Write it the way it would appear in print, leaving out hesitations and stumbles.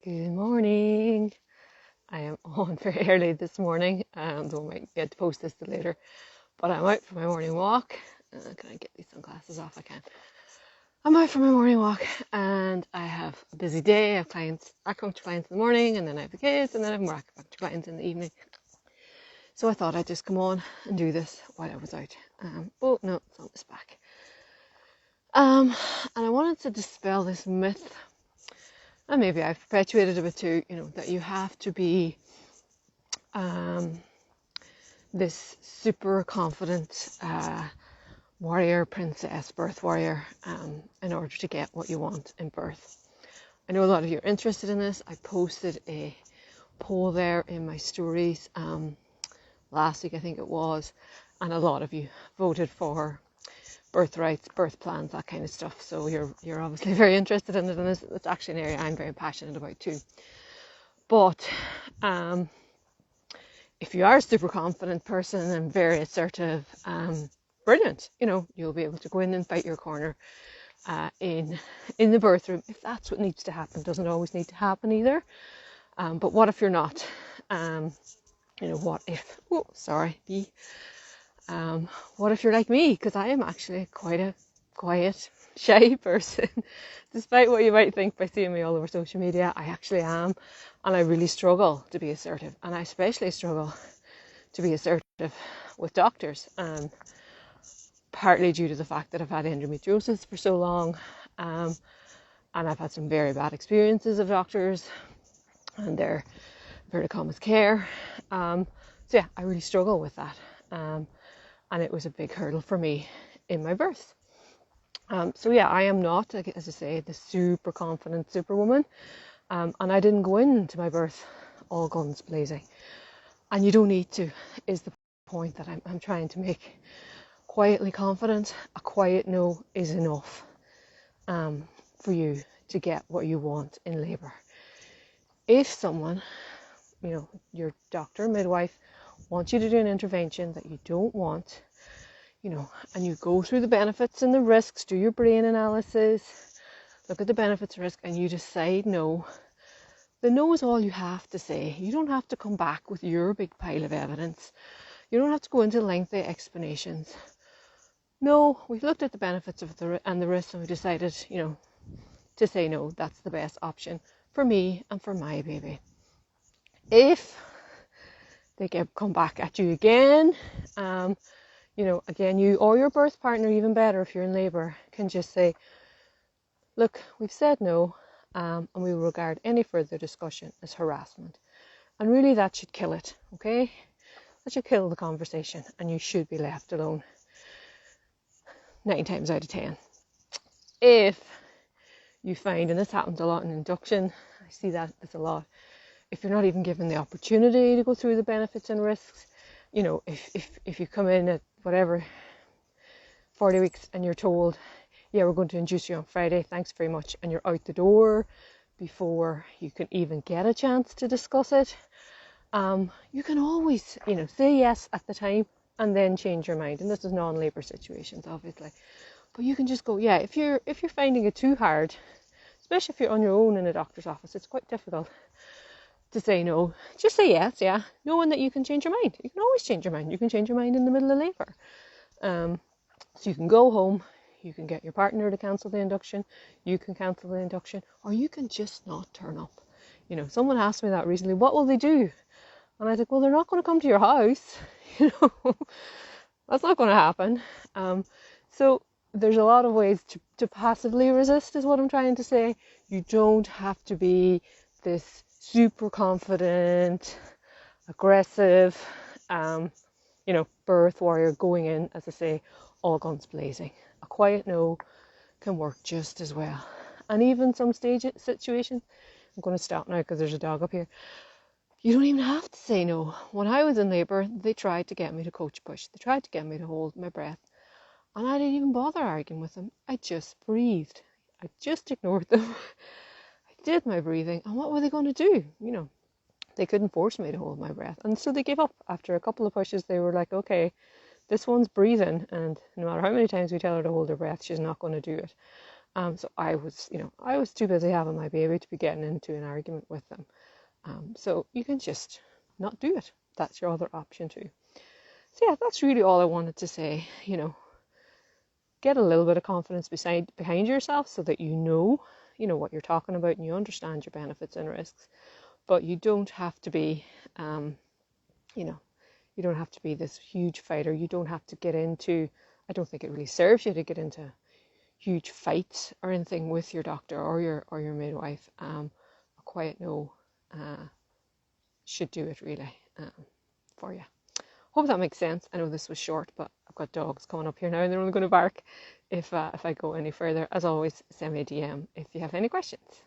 Good morning. I am on very early this morning, though I might get to post this till later. But I'm out for my morning walk. Can I get these sunglasses off? I can. I'm out for my morning walk, and I have a busy day. I have clients, acupuncture clients in the morning, and then I have the kids, and then I have more acupuncture clients in the evening. So I thought I'd just come on and do this while I was out. Oh no, it's on this back. And I wanted to dispel this myth. And maybe I've perpetuated a bit too, that you have to be this super confident warrior princess, birth warrior, in order to get what you want in birth. I know a lot of you are interested in this. I posted a poll there in my stories last week, I think it was, and a lot of you voted for birth rights, birth plans, that kind of stuff. So you're obviously very interested in it, and it's actually an area I'm very passionate about too. But if you are a super confident person and very assertive, brilliant. You'll be able to go in and fight your corner in the birth room if that's what needs to happen. Doesn't always need to happen either. But what if you're not? What if? Oh, sorry. What if you're like me? Because I am actually quite a quiet, shy person. Despite what you might think by seeing me all over social media, I actually am. And I really struggle to be assertive. And I especially struggle to be assertive with doctors. Partly due to the fact that I've had endometriosis for so long. And I've had some very bad experiences of doctors and their inverted commas care. So yeah, I really struggle with that. And it was a big hurdle for me in my birth. So yeah, I am not, as I say, the super confident superwoman. And I didn't go into my birth all guns blazing. And you don't need to, is the point that I'm trying to make. Quietly confident, a quiet no is enough for you to get what you want in labour. If someone, your doctor, midwife, wants you to do an intervention that you don't want, and you go through the benefits and the risks, do your brain analysis, look at the benefits and risks, and you decide no, the no is all you have to say. You don't have to come back with your big pile of evidence. You don't have to go into lengthy explanations. No, we've looked at the benefits of and the risks, and we decided, to say no, that's the best option for me and for my baby. If they come back at you again, again, you or your birth partner, even better if you're in labour, can just say, look, we've said no, and we will regard any further discussion as harassment. And really that should kill it, okay? That should kill the conversation, and you should be left alone 9 times out of 10. If you find, and this happens a lot in induction, I see that there's a lot, if you're not even given the opportunity to go through the benefits and risks, if you come in at whatever 40 weeks and you're told, yeah, we're going to induce you on Friday, thanks very much, and you're out the door before you can even get a chance to discuss it, you can always say yes at the time and then change your mind. And this is non-labour situations, obviously, but you can just go, yeah, if you're finding it too hard, especially if you're on your own in a doctor's office, it's quite difficult to say no. Just say yes, yeah, knowing that you can change your mind. You can always change your mind. You can change your mind in the middle of labour. So you can go home, you can get your partner to cancel the induction, you can cancel the induction, or you can just not turn up. Someone asked me that recently, what will they do? And I said, well, they're not going to come to your house. That's not going to happen. So there's a lot of ways to passively resist, is what I'm trying to say. You don't have to be this super confident, aggressive, birth warrior going in, as I say, all guns blazing. A quiet no can work just as well. And even some situations, I'm going to stop now because there's a dog up here. You don't even have to say no. When I was in labour, they tried to get me to coach push. They tried to get me to hold my breath. And I didn't even bother arguing with them. I just breathed. I just ignored them. I did my breathing. And what were they going to do? They couldn't force me to hold my breath. And so they gave up. After a couple of pushes, they were like, okay, this one's breathing. And no matter how many times we tell her to hold her breath, she's not going to do it. So I was, I was too busy having my baby to be getting into an argument with them. So you can just not do it. That's your other option too. So yeah, that's really all I wanted to say. Get a little bit of confidence behind yourself so that you know what you're talking about and you understand your benefits and risks. But you don't have to be, you don't have to be this huge fighter. You don't have to get into, I don't think it really serves you to get into huge fights or anything with your doctor or your midwife. A quiet no should do it really for you. Hope that makes sense. I know this was short, but I've got dogs coming up here now and they're only going to bark if I go any further. As always, send me a DM if you have any questions.